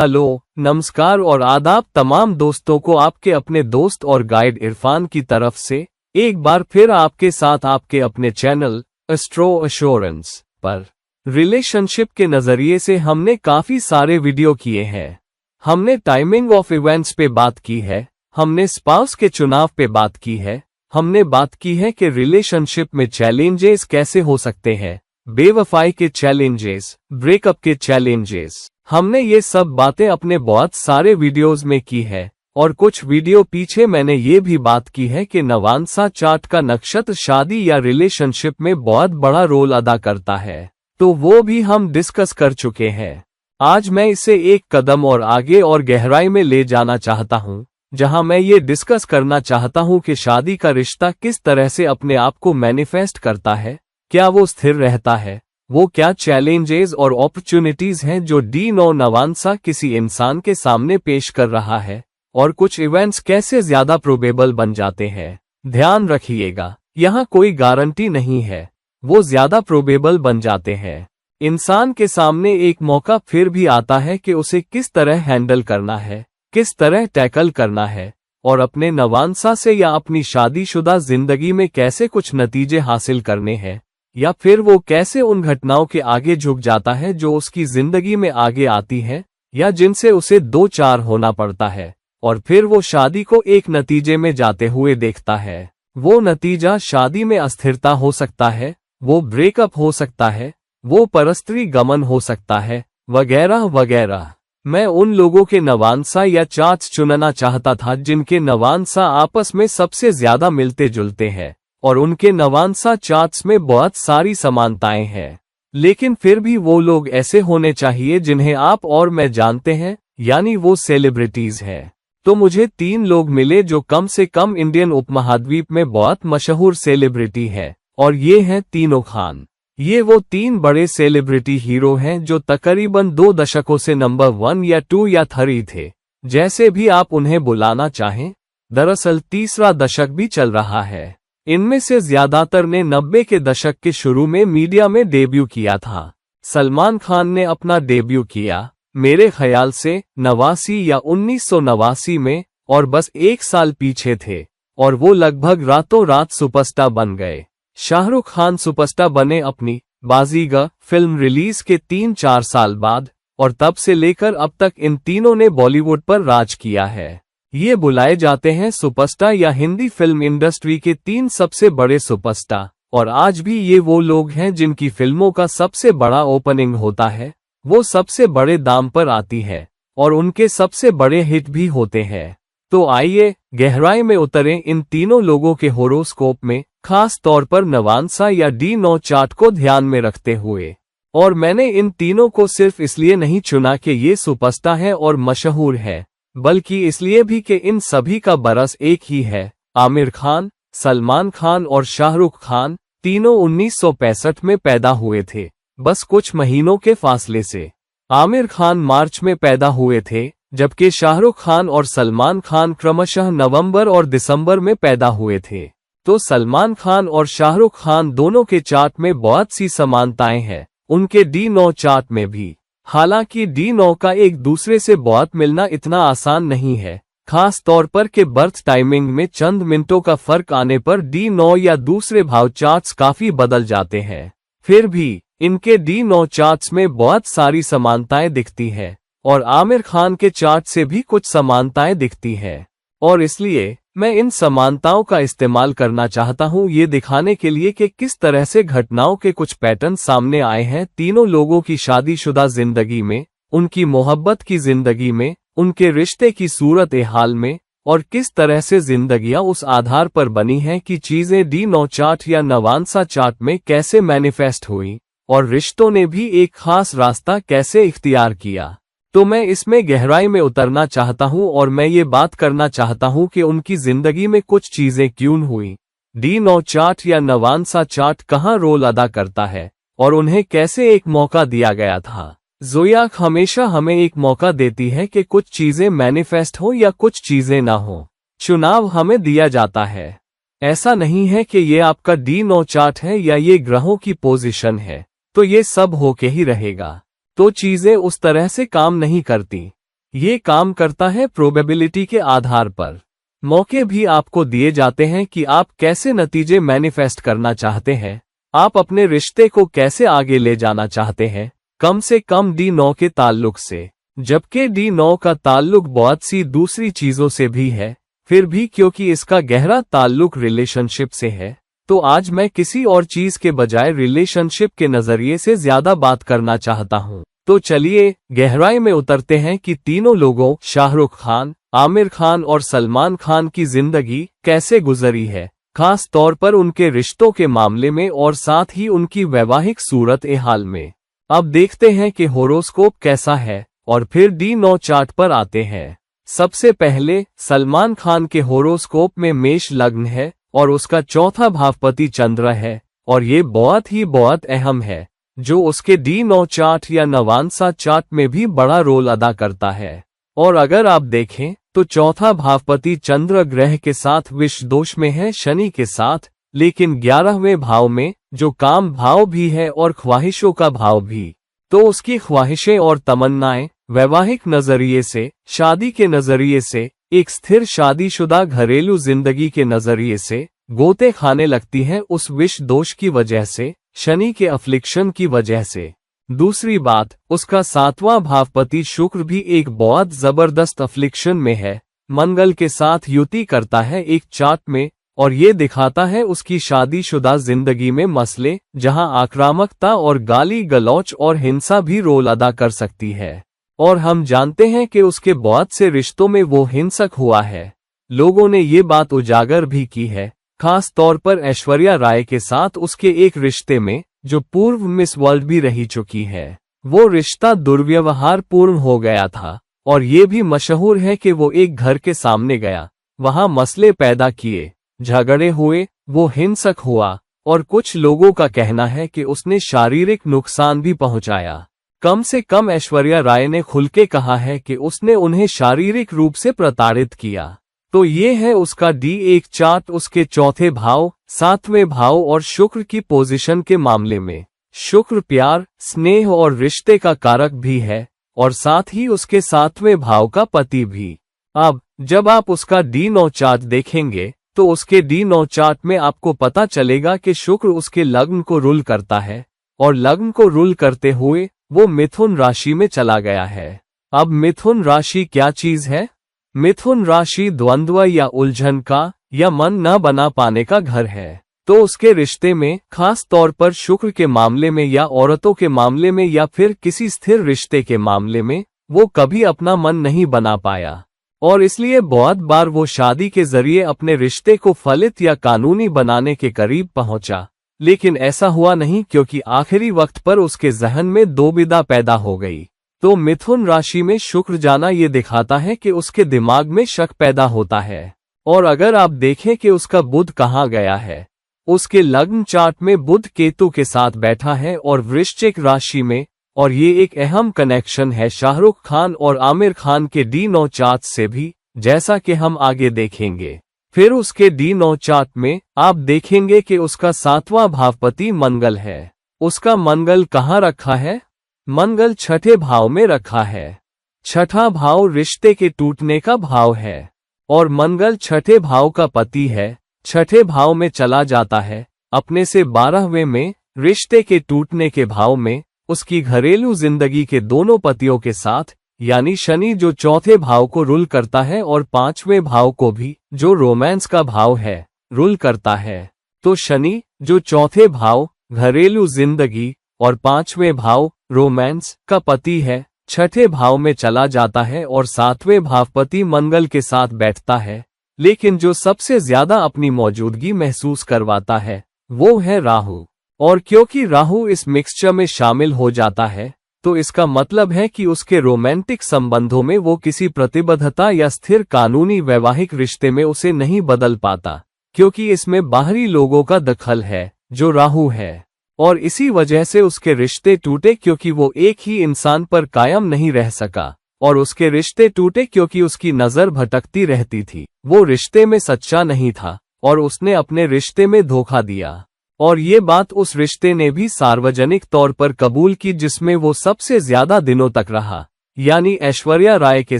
Hello, नमस्कार और आदाब तमाम दोस्तों को आपके अपने दोस्त और गाइड इरफान की तरफ से एक बार फिर आपके साथ आपके अपने चैनल एस्ट्रो एश्योरेंस पर रिलेशनशिप के नजरिए से हमने काफी सारे वीडियो किए हैं। हमने टाइमिंग ऑफ इवेंट्स पे बात की है, हमने स्पाउस के चुनाव पे बात की है, हमने बात की है कि रिलेशनशिप में चैलेंजेस कैसे हो सकते हैं, बेवफाई के चैलेंजेस, ब्रेकअप के चैलेंजेस। हमने ये सब बातें अपने बहुत सारे वीडियोस में की है और कुछ वीडियो पीछे मैंने ये भी बात की है कि नवांसा चार्ट का नक्षत्र शादी या रिलेशनशिप में बहुत बड़ा रोल अदा करता है, तो वो भी हम डिस्कस कर चुके हैं। आज मैं इसे एक कदम और आगे और गहराई में ले जाना चाहता हूँ, जहां मैं ये डिस्कस करना चाहता हूँ कि शादी का रिश्ता किस तरह से अपने आप को मैनिफेस्ट करता है, क्या वो स्थिर रहता है, वो क्या चैलेंजेस और अपॉर्चुनिटीज हैं जो D9 नवांसा किसी इंसान के सामने पेश कर रहा है, और कुछ इवेंट्स कैसे ज्यादा प्रोबेबल बन जाते हैं। ध्यान रखिएगा, यहाँ कोई गारंटी नहीं है, वो ज्यादा प्रोबेबल बन जाते हैं। इंसान के सामने एक मौका फिर भी आता है कि उसे किस तरह हैंडल करना है, किस तरह टैकल करना है, और अपने नवांसा से या अपनी शादीशुदा जिंदगी में कैसे कुछ नतीजे हासिल करने हैं, या फिर वो कैसे उन घटनाओं के आगे झुक जाता है जो उसकी जिंदगी में आगे आती है या जिनसे उसे दो चार होना पड़ता है, और फिर वो शादी को एक नतीजे में जाते हुए देखता है। वो नतीजा शादी में अस्थिरता हो सकता है, वो ब्रेकअप हो सकता है, वो परस्त्री गमन हो सकता है, वगैरह वगैरह। मैं उन लोगों के नवांसा या चार्ट्स चुनना चाहता था जिनके नवांसा आपस में सबसे ज्यादा मिलते जुलते हैं और उनके नवांसा चार्ट्स में बहुत सारी समानताएं हैं। लेकिन फिर भी वो लोग ऐसे होने चाहिए जिन्हें आप और मैं जानते हैं, यानी वो सेलिब्रिटीज हैं। तो मुझे 3 लोग मिले जो कम से कम इंडियन उपमहाद्वीप में बहुत मशहूर सेलिब्रिटी हैं, और ये हैं तीनों खान। ये वो 3 बड़े सेलिब्रिटी हीरो हैं जो तकरीबन 2 दशकों से नंबर 1 या 2 या 3 थे, जैसे भी आप उन्हें बुलाना चाहें। दरअसल तीसरा दशक भी चल रहा है। इनमें से ज्यादातर ने 90 के दशक के शुरू में मीडिया में डेब्यू किया था। सलमान खान ने अपना डेब्यू किया मेरे ख्याल से 89 या 1989 में, और बस 1 साल पीछे थे, और वो लगभग रातों रात सुपरस्टार बन गए। शाहरुख खान सुपरस्टार बने अपनी बाजीगर फिल्म रिलीज के 3-4 साल बाद, और तब से लेकर अब तक इन तीनों ने बॉलीवुड पर राज किया है। ये बुलाए जाते हैं सुपरस्टार या हिंदी फिल्म इंडस्ट्री के 3 सबसे बड़े सुपरस्टार, और आज भी ये वो लोग हैं जिनकी फिल्मों का सबसे बड़ा ओपनिंग होता है, वो सबसे बड़े दाम पर आती है, और उनके सबसे बड़े हिट भी होते हैं। तो आइए गहराई में उतरें इन तीनों लोगों के होरोस्कोप में, खास तौर पर नवांसा या D9 चार्ट को ध्यान में रखते हुए। और मैंने इन तीनों को सिर्फ इसलिए नहीं चुना कि ये सुपरस्टार हैं और मशहूर है, बल्कि इसलिए भी कि इन सभी का बरस एक ही है। आमिर खान, सलमान खान और शाहरुख खान तीनों 1965 में पैदा हुए थे, बस कुछ महीनों के फासले से। आमिर खान मार्च में पैदा हुए थे, जबकि शाहरुख खान और सलमान खान क्रमशः नवंबर और दिसंबर में पैदा हुए थे। तो सलमान खान और शाहरुख खान दोनों के चार्ट में बहुत सी समानताएं हैं, उनके D9 चार्ट में भी। हालांकि D9 का एक दूसरे से बहुत मिलना इतना आसान नहीं है, खास तौर पर कि बर्थ टाइमिंग में चंद मिनटों का फर्क आने पर D9 या दूसरे भाव चार्ट्स काफी बदल जाते हैं। फिर भी इनके D9 चार्ट्स में बहुत सारी समानताएं दिखती हैं, और आमिर खान के चार्ट से भी कुछ समानताएं दिखती हैं। और इसलिए मैं इन समानताओं का इस्तेमाल करना चाहता हूं ये दिखाने के लिए कि किस तरह से घटनाओं के कुछ पैटर्न सामने आए हैं तीनों लोगों की शादीशुदा जिंदगी में, उनकी मोहब्बत की जिंदगी में, उनके रिश्ते की सूरत हाल में, और किस तरह से जिंदगियां उस आधार पर बनी हैं कि चीजें D9 चार्ट या नवांसा चार्ट में कैसे मैनिफेस्ट हुई, और रिश्तों ने भी एक खास रास्ता कैसे इख्तियार किया। तो मैं इसमें गहराई में उतरना चाहता हूं और मैं ये बात करना चाहता हूं कि उनकी जिंदगी में कुछ चीजें क्यों हुई, D9 चार्ट या नवांसा चार्ट कहां रोल अदा करता है, और उन्हें कैसे एक मौका दिया गया था। ज़ोडिएक हमेशा हमें एक मौका देती है कि कुछ चीजें मैनिफेस्ट हो या कुछ चीजें ना हो। चुनाव हमें दिया जाता है। ऐसा नहीं है कि ये आपका D9 चार्ट है या ये ग्रहों की पोजीशन है, तो ये सब होके ही रहेगा। तो चीजें उस तरह से काम नहीं करती। ये काम करता है प्रोबेबिलिटी के आधार पर। मौके भी आपको दिए जाते हैं कि आप कैसे नतीजे मैनिफेस्ट करना चाहते हैं, आप अपने रिश्ते को कैसे आगे ले जाना चाहते हैं, कम से कम D9 के ताल्लुक से। जबकि D9 का ताल्लुक बहुत सी दूसरी चीजों से भी है, फिर भी क्योंकि इसका गहरा ताल्लुक रिलेशनशिप से है, तो आज मैं किसी और चीज के बजाय रिलेशनशिप के नजरिए से ज्यादा बात करना चाहता हूँ। तो चलिए गहराई में उतरते हैं कि तीनों लोगों शाहरुख खान, आमिर खान और सलमान खान की जिंदगी कैसे गुजरी है, खास तौर पर उनके रिश्तों के मामले में और साथ ही उनकी वैवाहिक सूरत ए हाल में। अब देखते हैं कि होरोस्कोप कैसा है और फिर D9 चार्ट पर आते हैं। सबसे पहले सलमान खान के होरोस्कोप में मेष लग्न है और उसका चौथा भावपति चंद्र है, और ये बहुत अहम है, जो उसके D9 चार्ट या नवांसा चार्ट में भी बड़ा रोल अदा करता है। और अगर आप देखें तो चौथा भावपति चंद्र ग्रह के साथ विष दोष में है शनि के साथ, लेकिन 11वें भाव में, जो काम भाव भी है और ख्वाहिशों का भाव भी। तो उसकी ख्वाहिशें और तमन्नाएं वैवाहिक नजरिए से, शादी के नजरिए से, एक स्थिर शादीशुदा घरेलू जिंदगी के नजरिए से गोते खाने लगती हैं उस विष दोष की वजह से, शनि के अफ्लिक्शन की वजह से। दूसरी बात, उसका 7वां भावपति शुक्र भी एक बहुत जबरदस्त अफ्लिक्शन में है, मंगल के साथ युति करता है एक चार्ट में, और ये दिखाता है उसकी शादीशुदा जिंदगी में मसले, जहां आक्रामकता और गाली गलौच और हिंसा भी रोल अदा कर सकती है। और हम जानते हैं कि उसके बहुत से रिश्तों में वो हिंसक हुआ है। लोगों ने ये बात उजागर भी की है, खास तौर पर ऐश्वर्या राय के साथ उसके एक रिश्ते में, जो पूर्व मिस वर्ल्ड भी रही चुकी है। वो रिश्ता दुर्व्यवहार पूर्ण हो गया था, और ये भी मशहूर है कि वो एक घर के सामने गया, वहां मसले पैदा किए, झगड़े हुए, वो हिंसक हुआ, और कुछ लोगों का कहना है कि उसने शारीरिक नुकसान भी पहुंचाया। कम से कम ऐश्वर्या राय ने खुल के कहा है कि उसने उन्हें शारीरिक रूप से प्रताड़ित किया। तो ये है उसका D1 चार्ट उसके चौथे भाव, 7वें भाव और शुक्र की पोजीशन के मामले में। शुक्र प्यार, स्नेह और रिश्ते का कारक भी है, और साथ ही उसके 7वें भाव का पति भी। अब जब आप उसका D9 चार्ट देखेंगे तो उसके D9 चार्ट में आपको पता चलेगा कि शुक्र उसके लग्न को रूल करता है, और लग्न को रूल करते हुए वो मिथुन राशि में चला गया है। अब मिथुन राशि क्या चीज है? मिथुन राशि द्वंद्व या उलझन का या मन न बना पाने का घर है। तो उसके रिश्ते में, खास तौर पर शुक्र के मामले में या औरतों के मामले में या फिर किसी स्थिर रिश्ते के मामले में, वो कभी अपना मन नहीं बना पाया, और इसलिए बहुत बार वो शादी के जरिए अपने रिश्ते को फलित या कानूनी बनाने के करीब पहुंचा, लेकिन ऐसा हुआ नहीं क्योंकि आखिरी वक्त पर उसके जहन में दुविधा पैदा हो गई। तो मिथुन राशि में शुक्र जाना ये दिखाता है कि उसके दिमाग में शक पैदा होता है। और अगर आप देखें कि उसका बुध कहाँ गया है, उसके लग्न चार्ट में बुध केतु के साथ बैठा है और वृश्चिक राशि में, और ये एक अहम कनेक्शन है शाहरुख खान और आमिर खान के D9 चार्ट से भी, जैसा कि हम आगे देखेंगे। फिर उसके D9 चार्ट में आप देखेंगे कि उसका 7वां भावपति मंगल है। उसका मंगल कहाँ रखा है? मंगल छठे भाव में रखा है। छठा भाव रिश्ते के टूटने का भाव है, और मंगल छठे भाव का पति है। छठे भाव में चला जाता है अपने से 12वें में, रिश्ते के टूटने के भाव में, उसकी घरेलू जिंदगी के दोनों पतियों के साथ, यानी शनि जो चौथे भाव को रूल करता है और 5वें भाव को भी, जो रोमांस का भाव है, रूल करता है। तो शनि जो चौथे भाव घरेलू जिंदगी और 5वें भाव रोमांस का पति है, छठे भाव में चला जाता है और 7वें भावपति मंगल के साथ बैठता है। लेकिन जो सबसे ज्यादा अपनी मौजूदगी महसूस करवाता है वो है राहु, और क्योंकि राहु इस मिक्सचर में शामिल हो जाता है, तो इसका मतलब है कि उसके रोमांटिक संबंधों में वो किसी प्रतिबद्धता या स्थिर कानूनी वैवाहिक रिश्ते में उसे नहीं बदल पाता, क्योंकि इसमें बाहरी लोगों का दखल है जो राहु है। और इसी वजह से उसके रिश्ते टूटे क्योंकि वो एक ही इंसान पर कायम नहीं रह सका, और उसके रिश्ते टूटे क्योंकि उसकी नजर भटकती रहती थी। वो रिश्ते में सच्चा नहीं था और उसने अपने रिश्ते में धोखा दिया, और ये बात उस रिश्ते ने भी सार्वजनिक तौर पर कबूल की जिसमें वो सबसे ज्यादा दिनों तक रहा। यानी ऐश्वर्या राय के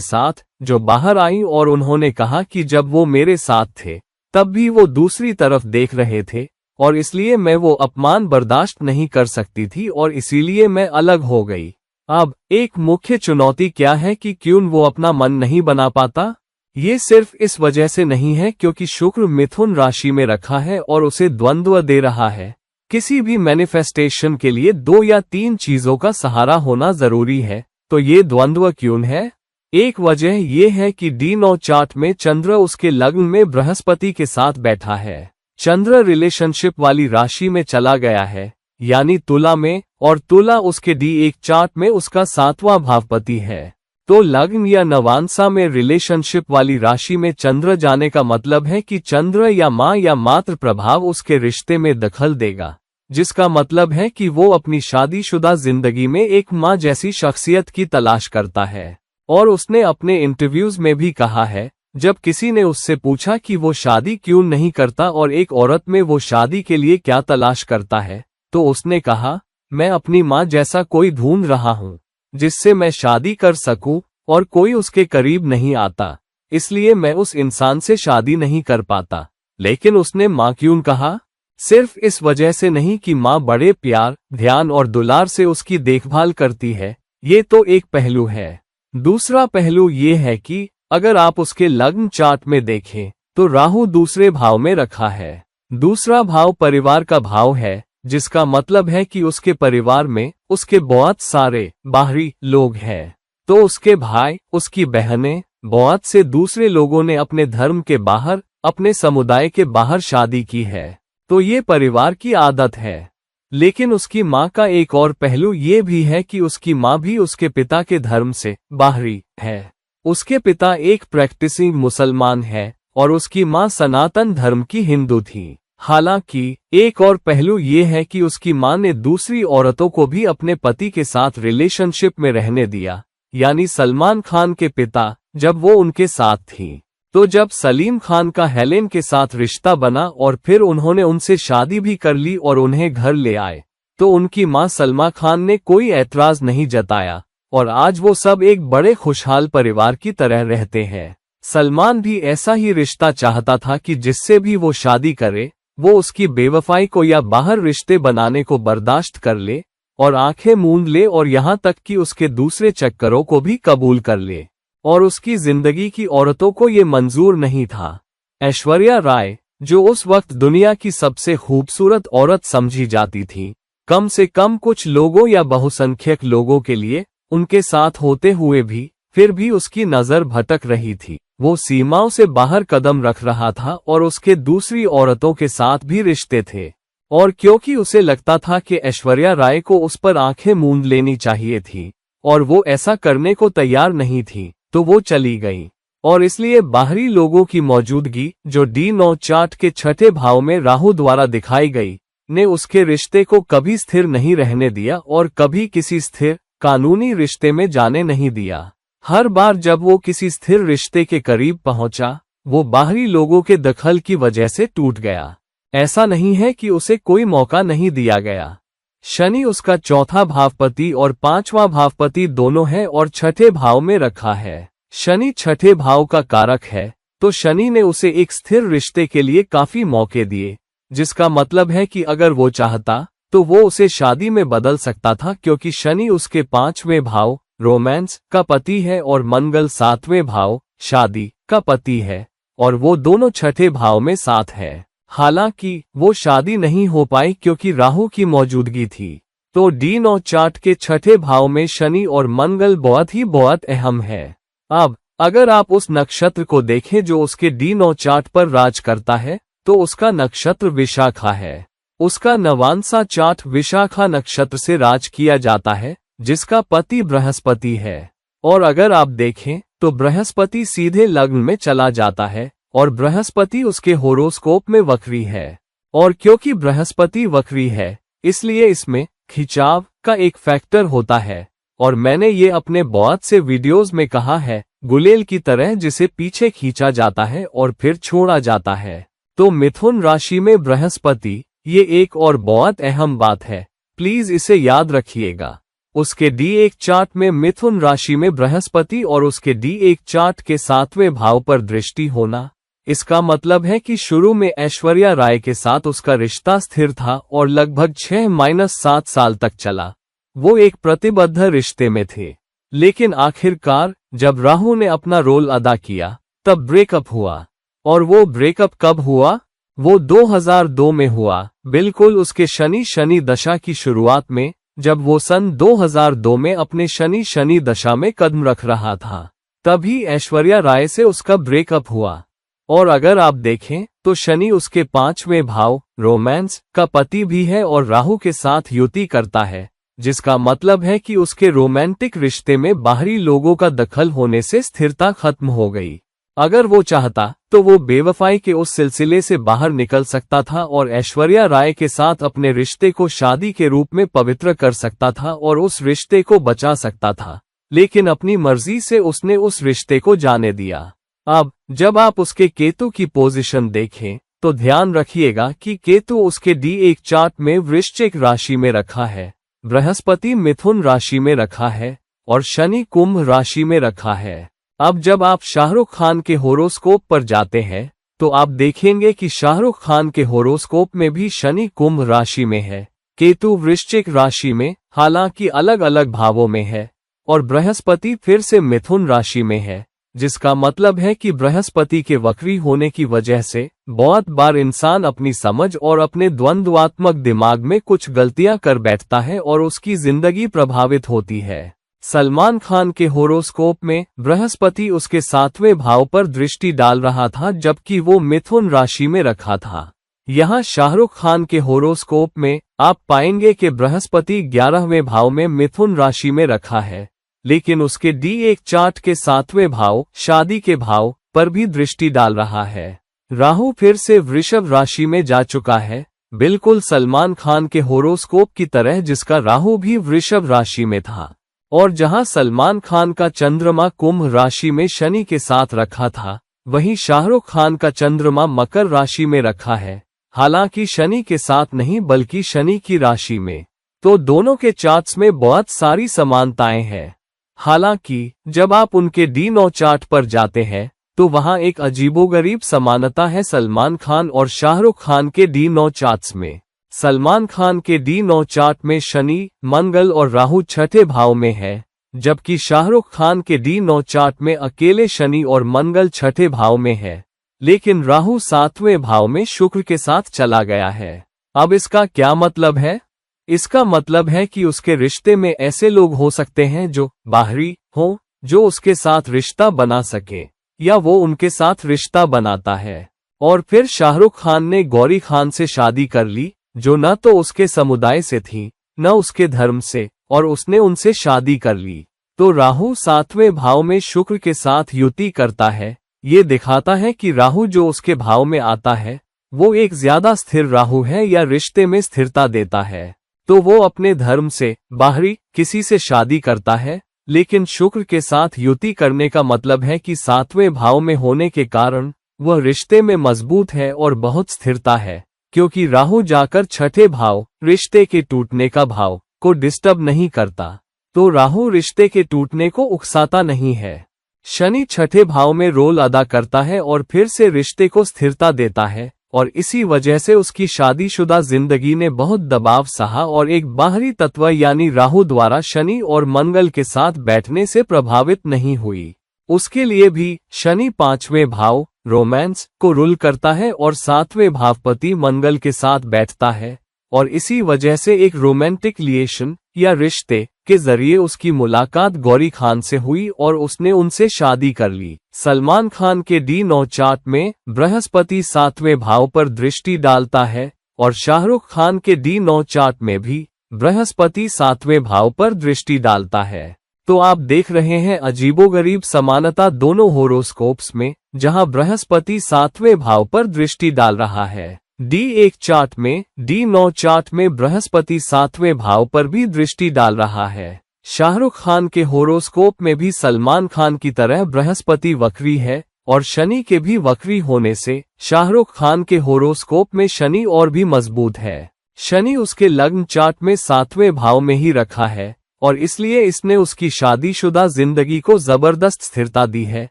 साथ, जो बाहर आई और उन्होंने कहा कि जब वो मेरे साथ थे तब भी वो दूसरी तरफ देख रहे थे और इसलिए मैं वो अपमान बर्दाश्त नहीं कर सकती थी और इसीलिए मैं अलग हो गई। अब एक मुख्य चुनौती क्या है कि क्यों वो अपना मन नहीं बना पाता? ये सिर्फ इस वजह से नहीं है क्योंकि शुक्र मिथुन राशि में रखा है और उसे द्वंद्व दे रहा है। किसी भी मैनिफेस्टेशन के लिए 2 या 3 चीजों का सहारा होना जरूरी है, तो ये द्वंद्व क्यों है? एक वजह ये है कि D9 चार्ट में चंद्र उसके लग्न में बृहस्पति के साथ बैठा है। चंद्र रिलेशनशिप वाली राशि में चला गया है, यानी तुला में, और तुला उसके D1 चार्ट में उसका 7वां भावपति है। तो लग्न या नवांसा में रिलेशनशिप वाली राशि में चंद्र जाने का मतलब है कि चंद्र या माँ या मातृ प्रभाव उसके रिश्ते में दखल देगा, जिसका मतलब है कि वो अपनी शादीशुदा जिंदगी में एक माँ जैसी शख्सियत की तलाश करता है। और उसने अपने इंटरव्यूज में भी कहा है, जब किसी ने उससे पूछा कि वो शादी क्यों नहीं करता और एक औरत में वो शादी के लिए क्या तलाश करता है, तो उसने कहा, मैं अपनी माँ जैसा कोई ढूंढ रहा हूँ जिससे मैं शादी कर सकूं और कोई उसके करीब नहीं आता, इसलिए मैं उस इंसान से शादी नहीं कर पाता। लेकिन उसने माँ क्यों कहा? सिर्फ इस वजह से नहीं कि माँ बड़े प्यार, ध्यान और दुलार से उसकी देखभाल करती है, ये तो एक पहलू है। दूसरा पहलू ये है कि अगर आप उसके लग्न चार्ट में देखें तो राहु दूसरे भाव में रखा है। दूसरा भाव परिवार का भाव है, जिसका मतलब है कि उसके परिवार में उसके बहुत सारे बाहरी लोग हैं। तो उसके भाई, उसकी बहनें, बहुत से दूसरे लोगों ने अपने धर्म के बाहर, अपने समुदाय के बाहर शादी की है, तो ये परिवार की आदत है। लेकिन उसकी माँ का एक और पहलू ये भी है कि उसकी माँ भी उसके पिता के धर्म से बाहरी है। उसके पिता एक प्रैक्टिसिंग मुसलमान है और उसकी माँ सनातन धर्म की हिंदू थी। हालांकि एक और पहलू ये है कि उसकी माँ ने दूसरी औरतों को भी अपने पति के साथ रिलेशनशिप में रहने दिया, यानी सलमान खान के पिता जब वो उनके साथ थी, तो जब सलीम खान का हेलेन के साथ रिश्ता बना और फिर उन्होंने उनसे शादी भी कर ली और उन्हें घर ले आए, तो उनकी मां सलमा खान ने कोई ऐतराज नहीं जताया और आज वो सब एक बड़े खुशहाल परिवार की तरह रहते हैं। सलमान भी ऐसा ही रिश्ता चाहता था कि जिससे भी वो शादी करे वो उसकी बेवफाई को या बाहर रिश्ते बनाने को बर्दाश्त कर ले और आंखें मूंद ले और यहाँ तक कि उसके दूसरे चक्करों को भी कबूल कर ले, और उसकी जिंदगी की औरतों को ये मंजूर नहीं था। ऐश्वर्या राय, जो उस वक्त दुनिया की सबसे खूबसूरत औरत समझी जाती थी, कम से कम कुछ लोगों या बहुसंख्यक लोगों के लिए उनके साथ होते हुए भी फिर भी उसकी नजर भटक रही थी। वो सीमाओं से बाहर कदम रख रहा था और उसके दूसरी औरतों के साथ भी रिश्ते थे, और क्योंकि उसे लगता था कि ऐश्वर्या राय को उस पर आंखें मूंद लेनी चाहिए थी और वो ऐसा करने को तैयार नहीं थी, तो वो चली गई। और इसलिए बाहरी लोगों की मौजूदगी, जो D9 चार्ट के छठे भाव में राहु द्वारा दिखाई गई, ने उसके रिश्ते को कभी स्थिर नहीं रहने दिया और कभी किसी स्थिर कानूनी रिश्ते में जाने नहीं दिया। हर बार जब वो किसी स्थिर रिश्ते के करीब पहुंचा, वो बाहरी लोगों के दखल की वजह से टूट गया। ऐसा नहीं है कि उसे कोई मौका नहीं दिया गया। शनि उसका चौथा भावपति और 5वां भावपति दोनों है और छठे भाव में रखा है। शनि छठे भाव का कारक है, तो शनि ने उसे एक स्थिर रिश्ते के लिए काफी मौके दिए, जिसका मतलब है कि अगर वो चाहता तो वो उसे शादी में बदल सकता था, क्योंकि शनि उसके 5वें भाव रोमांस का पति है और मंगल 7वें भाव शादी का पति है, और वो दोनों छठे भाव में साथ है। हालांकि वो शादी नहीं हो पाई क्योंकि राहु की मौजूदगी थी। तो D9 चार्ट के छठे भाव में शनि और मंगल बहुत अहम है। अब अगर आप उस नक्षत्र को देखें जो उसके D9 चार्ट पर राज करता है, तो उसका नक्षत्र विशाखा है। उसका नवांसा चार्ट विशाखा नक्षत्र से राज किया जाता है, जिसका पति बृहस्पति है। और अगर आप देखें तो बृहस्पति सीधे लग्न में चला जाता है और बृहस्पति उसके होरोस्कोप में वक्री है। और क्योंकि बृहस्पति वक्री है, इसलिए इसमें खिंचाव का एक फैक्टर होता है, और मैंने ये अपने बहुत से वीडियोस में कहा है, गुलेल की तरह जिसे पीछे खींचा जाता है और फिर छोड़ा जाता है। तो मिथुन राशि में बृहस्पति, ये एक और बहुत अहम बात है, प्लीज इसे याद रखिएगा। उसके D1 चार्ट में मिथुन राशि में बृहस्पति और उसके D1 चार्ट के 7वें भाव पर दृष्टि होना, इसका मतलब है कि शुरू में ऐश्वर्या राय के साथ उसका रिश्ता स्थिर था और लगभग 6-7 साल तक चला। वो एक प्रतिबद्ध रिश्ते में थे, लेकिन आखिरकार जब राहु ने अपना रोल अदा किया तब ब्रेकअप हुआ। और वो ब्रेकअप कब हुआ? वो 2002 में हुआ, बिल्कुल उसके शनि दशा की शुरुआत में, जब वो सन 2002 में अपने शनि दशा में कदम रख रहा था, तभी ऐश्वर्या राय से उसका ब्रेकअप हुआ। और अगर आप देखें तो शनि उसके 5वें भाव रोमांस का पति भी है और राहु के साथ युति करता है, जिसका मतलब है कि उसके रोमांटिक रिश्ते में बाहरी लोगों का दखल होने से स्थिरता खत्म हो गई। अगर वो चाहता तो वो बेवफाई के उस सिलसिले से बाहर निकल सकता था और ऐश्वर्या राय के साथ अपने रिश्ते को शादी के रूप में पवित्र कर सकता था और उस रिश्ते को बचा सकता था, लेकिन अपनी मर्जी से उसने उस रिश्ते को जाने दिया। अब जब आप उसके केतु की पोजीशन देखें तो ध्यान रखिएगा कि केतु उसके D1 चार्ट में वृश्चिक राशि में रखा है, बृहस्पति मिथुन राशि में रखा है और शनि कुंभ राशि में रखा है। अब जब आप शाहरुख खान के होरोस्कोप पर जाते हैं तो आप देखेंगे कि शाहरुख खान के होरोस्कोप में भी शनि कुंभ राशि में है, केतु वृश्चिक राशि में, हालांकि अलग अलग भावों में है, और बृहस्पति फिर से मिथुन राशि में है, जिसका मतलब है कि बृहस्पति के वक्री होने की वजह से बहुत बार इंसान अपनी समझ और अपने द्वंद्वात्मक दिमाग में कुछ गलतियां कर बैठता है और उसकी जिंदगी प्रभावित होती है। सलमान खान के होरोस्कोप में बृहस्पति उसके 7वें भाव पर दृष्टि डाल रहा था, जबकि वो मिथुन राशि में रखा था। यहाँ शाहरुख खान के होरोस्कोप में आप पाएंगे कि बृहस्पति 11वें भाव में मिथुन राशि में रखा है, लेकिन उसके D1 चार्ट के 7वें भाव शादी के भाव पर भी दृष्टि डाल रहा है। राहु फिर से वृषभ राशि में जा चुका है, बिल्कुल सलमान खान के होरोस्कोप की तरह, जिसका राहु भी वृषभ राशि में था। और जहां सलमान खान का चंद्रमा कुंभ राशि में शनि के साथ रखा था, वहीं शाहरुख खान का चंद्रमा मकर राशि में रखा है, हालांकि शनि के साथ नहीं बल्कि शनि की राशि में। तो दोनों के चार्ट्स में बहुत सारी समानताएं हैं। हालांकि जब आप उनके D9 चार्ट पर जाते हैं तो वहां एक अजीबोगरीब समानता है सलमान खान और शाहरुख खान के D9 चार्ट्स में। सलमान खान के D9 चार्ट में शनि, मंगल और राहु 6ठे भाव में है, जबकि शाहरुख खान के D9 चार्ट में अकेले शनि और मंगल 6ठे भाव में है, लेकिन राहु 7वें भाव में शुक्र के साथ चला गया है। अब इसका क्या मतलब है? इसका मतलब है कि उसके रिश्ते में ऐसे लोग हो सकते हैं जो बाहरी हो, जो उसके साथ रिश्ता बना सके, या वो उनके साथ रिश्ता बनाता है। और फिर शाहरुख खान ने गौरी खान से शादी कर ली, जो न तो उसके समुदाय से थी न उसके धर्म से, और उसने उनसे शादी कर ली। तो राहु 7वें भाव में शुक्र के साथ युति करता है। ये दिखाता है कि राहु जो उसके भाव में आता है वो एक ज्यादा स्थिर राहु है या रिश्ते में स्थिरता देता है। तो वो अपने धर्म से बाहरी किसी से शादी करता है, लेकिन शुक्र के साथ युति करने का मतलब है कि 7वें भाव में होने के कारण वह रिश्ते में मजबूत है और बहुत स्थिरता है, क्योंकि राहु जाकर 6ठे भाव रिश्ते के टूटने का भाव को डिस्टर्ब नहीं करता। तो राहु रिश्ते के टूटने को उकसाता नहीं है। शनि 6ठे भाव में रोल अदा करता है और फिर से रिश्ते को स्थिरता देता है, और इसी वजह से उसकी शादीशुदा जिंदगी ने बहुत दबाव सहा और एक बाहरी तत्व यानी राहु द्वारा शनि और मंगल के साथ बैठने से प्रभावित नहीं हुई। उसके लिए भी शनि 5वें भाव रोमांस को रूल करता है और 7वें भावपति मंगल के साथ बैठता है, और इसी वजह से एक रोमांटिक रिलेशन या रिश्ते के जरिए उसकी मुलाकात गौरी खान से हुई और उसने उनसे शादी कर ली। सलमान खान के D9 चार्ट में बृहस्पति 7वें भाव पर दृष्टि डालता है और शाहरुख खान के D9 चार्ट में भी बृहस्पति 7वें भाव पर दृष्टि डालता है। तो आप देख रहे हैं अजीबोगरीब समानता दोनों होरोस्कोप्स में, जहां बृहस्पति 7वें भाव पर दृष्टि डाल रहा है। D1 चार्ट में, D9 चार्ट में बृहस्पति 7वें भाव पर भी दृष्टि डाल रहा है। शाहरुख खान के होरोस्कोप में भी सलमान खान की तरह बृहस्पति वक्री है, और शनि के भी वक्री होने से शाहरुख खान के होरोस्कोप में शनि और भी मजबूत है। शनि उसके लग्न चार्ट में 7वें भाव में ही रखा है, और इसलिए इसने उसकी शादीशुदा जिंदगी को जबरदस्त स्थिरता दी है,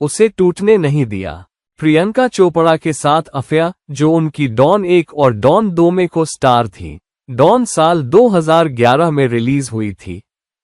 उसे टूटने नहीं दिया। प्रियंका चोपड़ा के साथ अफेयर, जो उनकी डॉन 1 और डॉन 2 में को स्टार थी। डॉन साल 2011 में रिलीज हुई थी।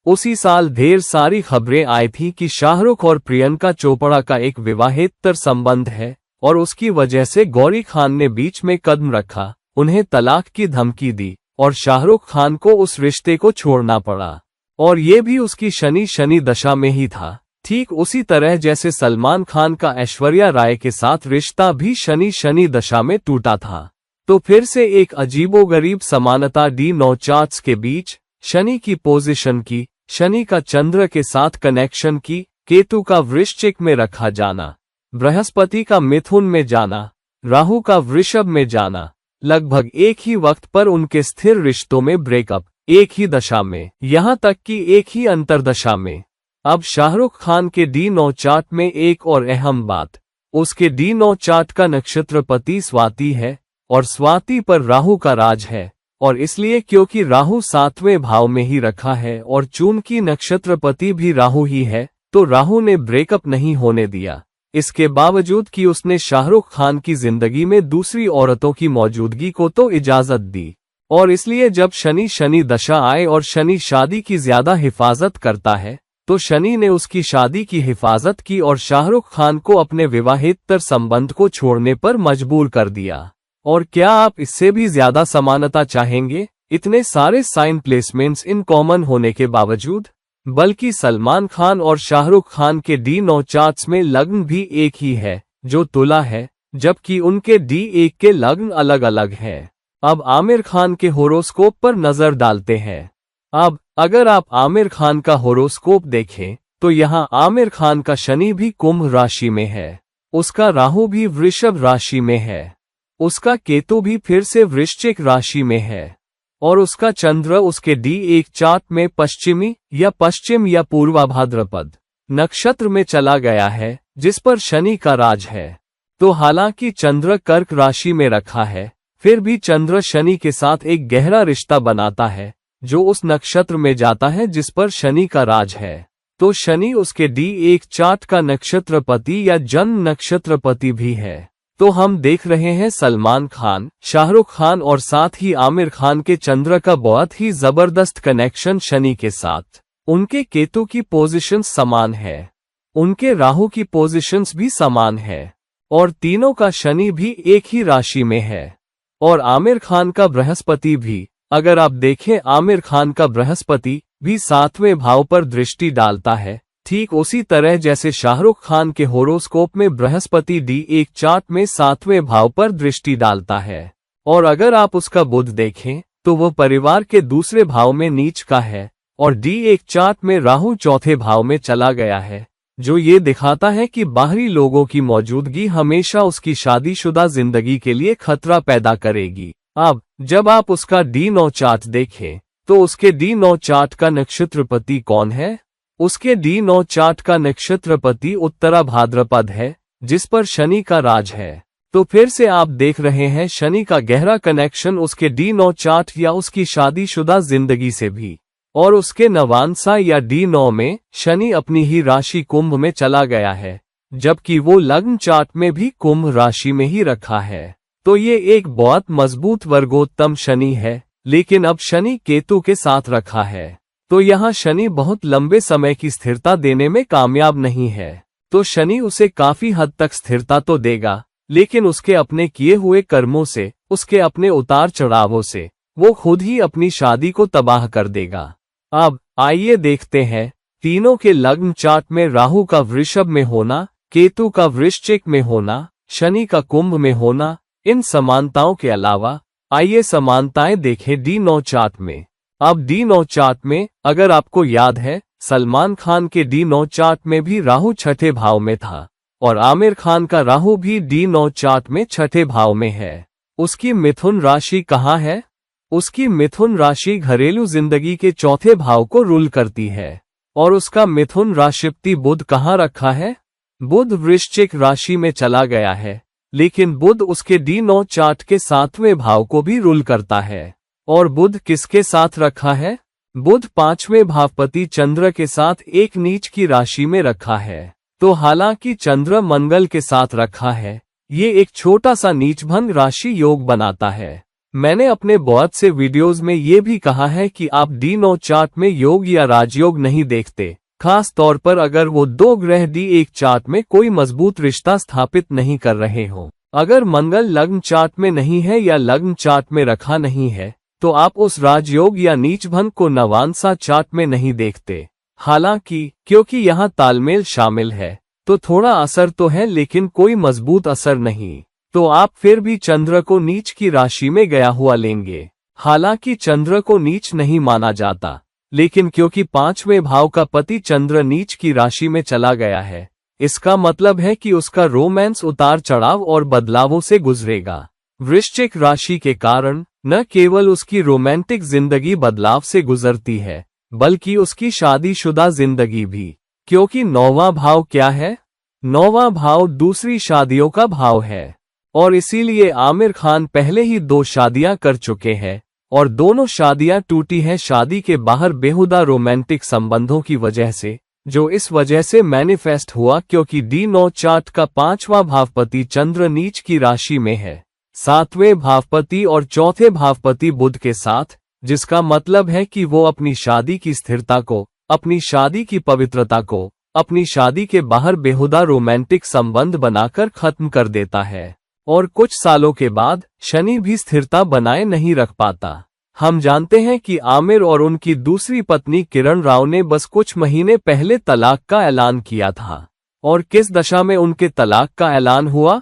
उसी साल ढेर सारी खबरें आई थी कि शाहरुख और प्रियंका चोपड़ा का एक विवाहेतर संबंध है और उसकी वजह से गौरी खान ने बीच में कदम रखा, उन्हें तलाक की धमकी दी और शाहरुख खान को उस रिश्ते को छोड़ना पड़ा। और ये भी उसकी शनि दशा में ही था, ठीक उसी तरह जैसे सलमान खान का ऐश्वर्या राय के साथ रिश्ता भी शनि दशा में टूटा था। तो फिर से एक अजीबोगरीब समानता D9 चार्ट्स के बीच, शनि की पोजीशन की, शनि का चंद्र के साथ कनेक्शन की, केतु का वृश्चिक में रखा जाना, बृहस्पति का मिथुन में जाना, राहु का वृषभ में जाना, लगभग एक ही वक्त पर उनके स्थिर रिश्तों में ब्रेकअप, एक ही दशा में, यहां तक कि एक ही अंतरदशा में। अब शाहरुख खान के D9 चार्ट में एक और अहम बात, उसके D9 चार्ट का नक्षत्रपति स्वाति है और स्वाति पर राहु का राज है, और इसलिए क्योंकि राहु 7वें भाव में ही रखा है और चूंकि नक्षत्रपति भी राहु ही है, तो राहु ने ब्रेकअप नहीं होने दिया। इसके बावजूद कि उसने शाहरुख खान की जिंदगी में दूसरी औरतों की मौजूदगी को तो इजाजत दी। और इसलिए जब शनि दशा आए और शनि शादी की ज्यादा हिफाजत करता है, तो शनि ने उसकी शादी की हिफाजत की और शाहरुख खान को अपने विवाहेतर संबंध को छोड़ने पर मजबूर कर दिया। और क्या आप इससे भी ज्यादा समानता चाहेंगे, इतने सारे साइन प्लेसमेंट्स इन कॉमन होने के बावजूद? बल्कि सलमान खान और शाहरुख खान के D9 चार्ट्स में लग्न भी एक ही है, जो तुला है, जबकि उनके D1 के लग्न अलग अलग हैं। अब आमिर खान के होरोस्कोप पर नजर डालते हैं। अब अगर आप आमिर खान का होरोस्कोप देखें, तो यहाँ आमिर खान का शनि भी कुंभ राशि में है, उसका राहु भी वृषभ राशि में है, उसका केतु भी फिर से वृश्चिक राशि में है, और उसका चंद्र उसके D1 चार्ट में पश्चिम या पूर्वाभाद्रपद नक्षत्र में चला गया है, जिस पर शनि का राज है। तो हालांकि चंद्र कर्क राशि में रखा है, फिर भी चंद्र शनि के साथ एक गहरा रिश्ता बनाता है, जो उस नक्षत्र में जाता है जिस पर शनि का राज है। तो शनि उसके D1 चार्ट का नक्षत्रपति या जन्म नक्षत्रपति भी है। तो हम देख रहे हैं सलमान खान, शाहरुख खान और साथ ही आमिर खान के चंद्र का बहुत ही जबरदस्त कनेक्शन शनि के साथ। उनके केतु की पोजीशंस समान है, उनके राहु की पोजीशंस भी समान है, और तीनों का शनि भी एक ही राशि में है। और आमिर खान का बृहस्पति भी, अगर आप देखें, आमिर खान का बृहस्पति भी 7वें भाव पर दृष्टि डालता है, ठीक उसी तरह जैसे शाहरुख खान के होरोस्कोप में बृहस्पति D1 चार्ट में 7वें भाव पर दृष्टि डालता है। और अगर आप उसका बुध देखें, तो वह परिवार के दूसरे भाव में नीच का है, और D1 चार्ट में राहु 4थे भाव में चला गया है, जो ये दिखाता है कि बाहरी लोगों की मौजूदगी हमेशा उसकी शादीशुदा जिंदगी के लिए खतरा पैदा करेगी। अब जब आप उसका D9 चार्ट देखें, तो उसके D9 चार्ट का नक्षत्रपति कौन है? उसके D9 चार्ट का नक्षत्रपति उत्तरा भाद्रपद है, जिस पर शनि का राज है। तो फिर से आप देख रहे हैं शनि का गहरा कनेक्शन उसके D9 चार्ट या उसकी शादीशुदा जिंदगी से भी। और उसके नवांसा या D9 में शनि अपनी ही राशि कुंभ में चला गया है, जबकि वो लग्न चार्ट में भी कुंभ राशि में ही रखा है। तो ये एक बहुत मजबूत वर्गोत्तम शनि है, लेकिन अब शनि केतु के साथ रखा है। तो यहाँ शनि बहुत लंबे समय की स्थिरता देने में कामयाब नहीं है। तो शनि उसे काफी हद तक स्थिरता तो देगा, लेकिन उसके अपने किए हुए कर्मों से, उसके अपने उतार चढ़ावों से, वो खुद ही अपनी शादी को तबाह कर देगा। अब आइए देखते हैं, तीनों के लग्न चार्ट में राहु का वृषभ में होना, केतु का वृश्चिक में होना, शनि का कुंभ में होना, इन समानताओं के अलावा आइए समानताएं देखें D9 चार्ट में। अब D9 चार्ट में अगर आपको याद है, सलमान खान के D9 चार्ट में भी राहु 6ठे भाव में था, और आमिर खान का राहु भी D9 चार्ट में 6ठे भाव में है। उसकी मिथुन राशि कहाँ है? उसकी मिथुन राशि घरेलू जिंदगी के 4थे भाव को रूल करती है, और उसका मिथुन राशिपति बुध कहाँ रखा है? बुध वृश्चिक राशि में चला गया है, लेकिन बुध उसके D9 चार्ट के 7वें भाव को भी रूल करता है। और बुध किसके साथ रखा है? बुध पांचवें भावपति चंद्र के साथ एक नीच की राशि में रखा है। तो हालांकि चंद्र मंगल के साथ रखा है, ये एक छोटा सा नीचभंग राशि योग बनाता है। मैंने अपने बहुत से वीडियोस में ये भी कहा है कि आप D9 चार्ट में योग या राजयोग नहीं देखते, खास तौर पर अगर वो दो ग्रह D1 चार्ट में कोई मजबूत रिश्ता स्थापित नहीं कर रहे हो। अगर मंगल लग्न चार्ट में नहीं है या लग्न चार्ट में रखा नहीं है, तो आप उस राजयोग या नीचभंग को नवांसा चार्ट में नहीं देखते। हालांकि क्योंकि यहाँ तालमेल शामिल है, तो थोड़ा असर तो है, लेकिन कोई मजबूत असर नहीं। तो आप फिर भी चंद्र को नीच की राशि में गया हुआ लेंगे। हालांकि चंद्र को नीच नहीं माना जाता, लेकिन क्योंकि पांचवें भाव का पति चंद्र नीच की राशि में चला गया है, इसका मतलब है कि उसका रोमांस उतार चढ़ाव और बदलावों से गुजरेगा। वृश्चिक राशि के कारण न केवल उसकी रोमांटिक जिंदगी बदलाव से गुजरती है, बल्कि उसकी शादीशुदा जिंदगी भी। क्योंकि नौवां भाव क्या है? नौवां भाव दूसरी शादियों का भाव है, और इसीलिए आमिर खान पहले ही 2 शादियां कर चुके हैं और दोनों शादियां टूटी हैं शादी के बाहर बेहुदा रोमांटिक संबंधों की वजह से, जो इस वजह से मैनिफेस्ट हुआ क्योंकि D9 चार्ट का 5वां भावपति चंद्र नीच की राशि में है, 7वें भावपति और 4थे भावपति बुध के साथ, जिसका मतलब है कि वो अपनी शादी की स्थिरता को, अपनी शादी की पवित्रता को, अपनी शादी के बाहर बेहुदा रोमांटिक संबंध बनाकर खत्म कर देता है। और कुछ सालों के बाद शनि भी स्थिरता बनाए नहीं रख पाता। हम जानते हैं कि आमिर और उनकी दूसरी पत्नी किरण राव ने बस कुछ महीने पहले तलाक का ऐलान किया था। और किस दशा में उनके तलाक का ऐलान हुआ?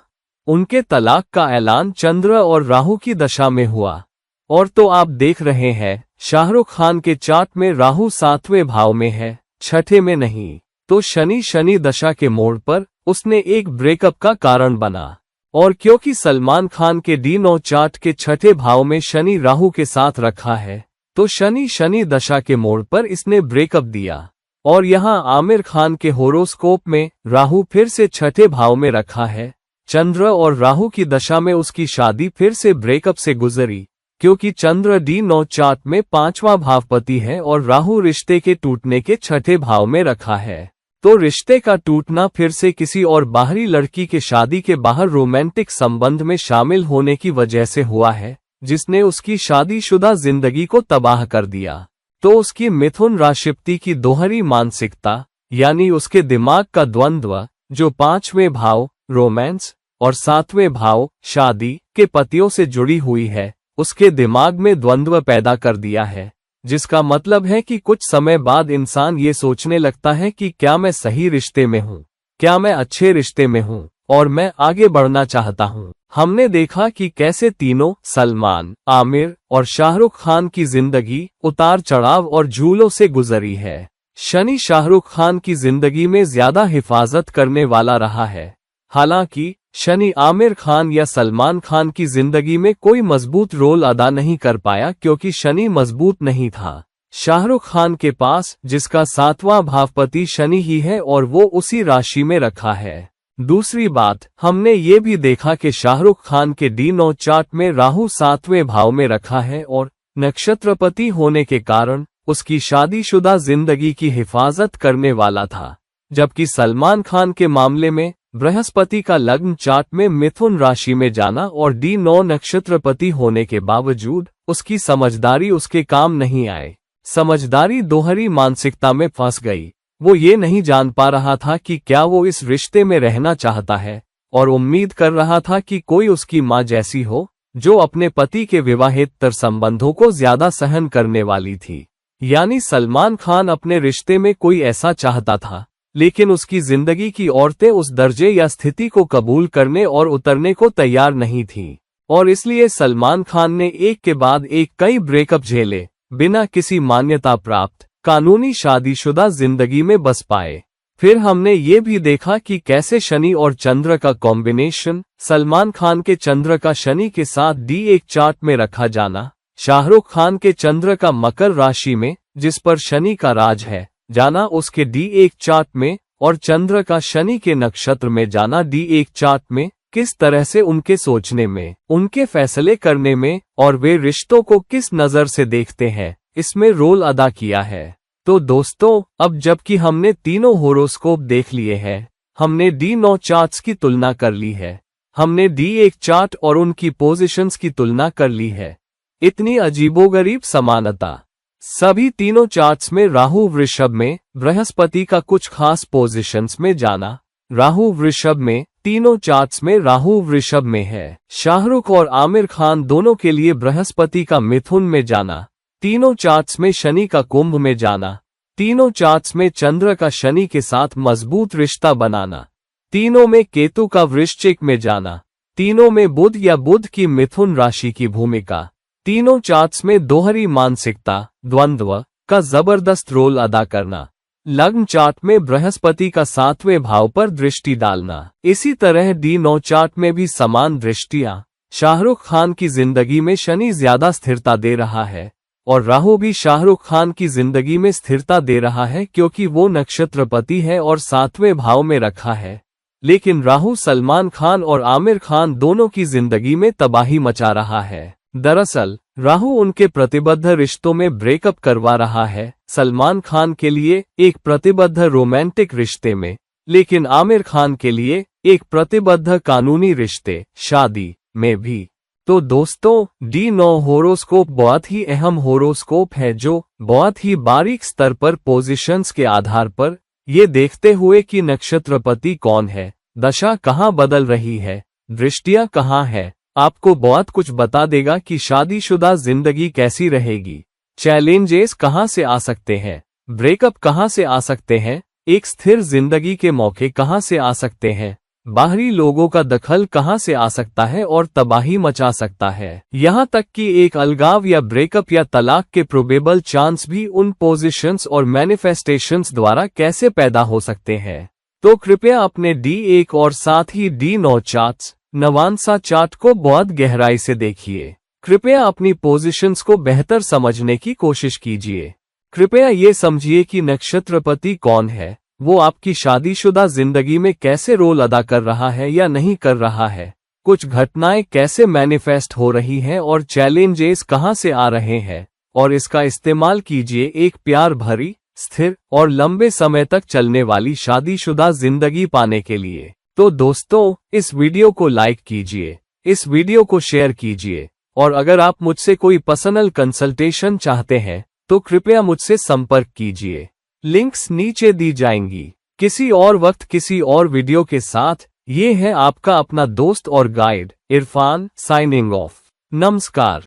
उनके तलाक का ऐलान चंद्र और राहु की दशा में हुआ। और तो आप देख रहे हैं, शाहरुख खान के चार्ट में राहु 7वें भाव में है, 6ठे में नहीं। तो शनि दशा के मोड़ पर उसने एक ब्रेकअप का कारण बना। और क्योंकि सलमान खान के D9 चार्ट के 6ठे भाव में शनि राहु के साथ रखा है, तो शनि दशा के मोड़ पर इसने ब्रेकअप दिया। और यहाँ आमिर खान के होरोस्कोप में राहु फिर से 6ठे भाव में रखा है। चंद्र और राहु की दशा में उसकी शादी फिर से ब्रेकअप से गुजरी, क्योंकि चंद्र D9 चार्ट में 5वां भावपति है और राहु रिश्ते के टूटने के 6ठे भाव में रखा है। तो रिश्ते का टूटना फिर से किसी और बाहरी लड़की के शादी के बाहर रोमांटिक संबंध में शामिल होने की वजह से हुआ है, जिसने उसकी शादीशुदा जिंदगी को तबाह कर दिया। तो उसकी मिथुन राशिपति की दोहरी मानसिकता, यानी उसके दिमाग का द्वंद्व, जो 5वें भाव रोमांस और 7वें भाव शादी के पतियों से जुड़ी हुई है, उसके दिमाग में द्वंद्व पैदा कर दिया है। जिसका मतलब है कि कुछ समय बाद इंसान ये सोचने लगता है कि क्या मैं सही रिश्ते में हूँ, क्या मैं अच्छे रिश्ते में हूँ और मैं आगे बढ़ना चाहता हूँ। हमने देखा कि कैसे तीनों सलमान, आमिर और शाहरुख खान की जिंदगी उतार चढ़ाव और झूलों से गुजरी है। शनि शाहरुख खान की जिंदगी में ज्यादा हिफाजत करने वाला रहा है। हालांकि शनि आमिर खान या सलमान खान की जिंदगी में कोई मजबूत रोल अदा नहीं कर पाया, क्योंकि शनि मजबूत नहीं था। शाहरुख खान के पास जिसका 7वां भावपति शनि ही है और वो उसी राशि में रखा है। दूसरी बात, हमने ये भी देखा कि शाहरुख खान के D9 चार्ट में राहु 7वें भाव में रखा है और नक्षत्रपति होने के कारण उसकी शादीशुदा जिंदगी की हिफाजत करने वाला था। जबकि सलमान खान के मामले में बृहस्पति का लग्न चार्ट में मिथुन राशि में जाना और D9 नक्षत्रपति होने के बावजूद उसकी समझदारी उसके काम नहीं आए। समझदारी दोहरी मानसिकता में फंस गई। वो ये नहीं जान पा रहा था कि क्या वो इस रिश्ते में रहना चाहता है, और उम्मीद कर रहा था कि कोई उसकी माँ जैसी हो, जो अपने पति के विवाहेतर संबंधों को ज्यादा सहन करने वाली थी। यानी सलमान खान अपने रिश्ते में कोई ऐसा चाहता था, लेकिन उसकी जिंदगी की औरतें उस दर्जे या स्थिति को कबूल करने और उतरने को तैयार नहीं थीं। और इसलिए सलमान खान ने एक के बाद एक कई ब्रेकअप झेले, बिना किसी मान्यता प्राप्त कानूनी शादीशुदा जिंदगी में बस पाए। फिर हमने ये भी देखा कि कैसे शनि और चंद्र का कॉम्बिनेशन, सलमान खान के चंद्र का शनि के साथ D1 चार्ट में रखा जाना, शाहरुख खान के चंद्र का मकर राशि में, जिस पर शनि का राज है, जाना उसके D1 चार्ट में, और चंद्र का शनि के नक्षत्र में जाना D1 चार्ट में, किस तरह से उनके सोचने में, उनके फैसले करने में और वे रिश्तों को किस नजर से देखते हैं, इसमें रोल अदा किया है। तो दोस्तों, अब जबकि हमने तीनों होरोस्कोप देख लिए हैं, हमने D9 चार्ट्स की तुलना कर ली है, हमने D1 चार्ट और उनकी पोजीशंस की तुलना कर ली है। इतनी अजीबोगरीब समानता। सभी तीनों चार्ट्स में राहु वृषभ में, बृहस्पति का कुछ खास पोजीशंस में जाना। राहु वृषभ में, तीनों चार्ट्स में राहु वृषभ में है। शाहरुख और आमिर खान दोनों के लिए बृहस्पति का मिथुन में जाना। तीनों चार्ट्स में शनि का कुंभ में जाना। तीनों चार्ट्स में चंद्र का शनि के साथ मजबूत रिश्ता बनाना। तीनों में केतु का वृश्चिक में जाना। तीनों में बुध या बुध की मिथुन राशि की भूमिका। तीनों चार्ट्स में दोहरी मानसिकता, द्वंद्व का जबरदस्त रोल अदा करना। लग्न चार्ट में बृहस्पति का 7वें भाव पर दृष्टि डालना। इसी तरह D9 चार्ट में भी समान दृष्टियां। शाहरुख खान की जिंदगी में शनि ज्यादा स्थिरता दे रहा है और राहु भी शाहरुख खान की जिंदगी में स्थिरता दे रहा है क्योंकि वो नक्षत्रपति है और 7वें भाव में रखा है। लेकिन राहु सलमान खान और आमिर खान दोनों की जिंदगी में तबाही मचा रहा है। दरअसल राहु उनके प्रतिबद्ध रिश्तों में ब्रेकअप करवा रहा है, सलमान खान के लिए एक प्रतिबद्ध रोमांटिक रिश्ते में, लेकिन आमिर खान के लिए एक प्रतिबद्ध कानूनी रिश्ते, शादी में भी। तो दोस्तों, D9 होरोस्कोप बहुत ही अहम होरोस्कोप है जो बहुत ही बारीक स्तर पर पोजीशंस के आधार पर ये देखते हुए कि नक्षत्रपति कौन है, दशा कहाँ बदल रही है, दृष्टियां कहाँ है, आपको बहुत कुछ बता देगा कि शादीशुदा जिंदगी कैसी रहेगी, चैलेंजेस कहां से आ सकते हैं, ब्रेकअप कहां से आ सकते हैं, एक स्थिर जिंदगी के मौके कहां से आ सकते हैं, बाहरी लोगों का दखल कहां से आ सकता है और तबाही मचा सकता है। यहां तक कि एक अलगाव या ब्रेकअप या तलाक के प्रोबेबल चांस भी उन पोजीशंस और मैनिफेस्टेशंस द्वारा कैसे पैदा हो सकते हैं। तो कृपया अपने D1 और साथ ही D9 चार्ट्स, नवांसा चार्ट को बहुत गहराई से देखिए। कृपया अपनी पोजीशंस को बेहतर समझने की कोशिश कीजिए। कृपया ये समझिए कि नक्षत्रपति कौन है, वो आपकी शादीशुदा जिंदगी में कैसे रोल अदा कर रहा है या नहीं कर रहा है, कुछ घटनाएं कैसे मैनिफेस्ट हो रही हैं और चैलेंजेस कहां से आ रहे हैं, और इसका इस्तेमाल कीजिए एक प्यार भरी, स्थिर और लंबे समय तक चलने वाली शादीशुदा जिंदगी पाने के लिए। तो दोस्तों, इस वीडियो को लाइक कीजिए, इस वीडियो को शेयर कीजिए, और अगर आप मुझसे कोई पर्सनल कंसल्टेशन चाहते हैं तो कृपया मुझसे संपर्क कीजिए। लिंक्स नीचे दी जाएंगी। किसी और वक्त किसी और वीडियो के साथ ये है आपका अपना दोस्त और गाइड इरफान, साइनिंग ऑफ। नमस्कार।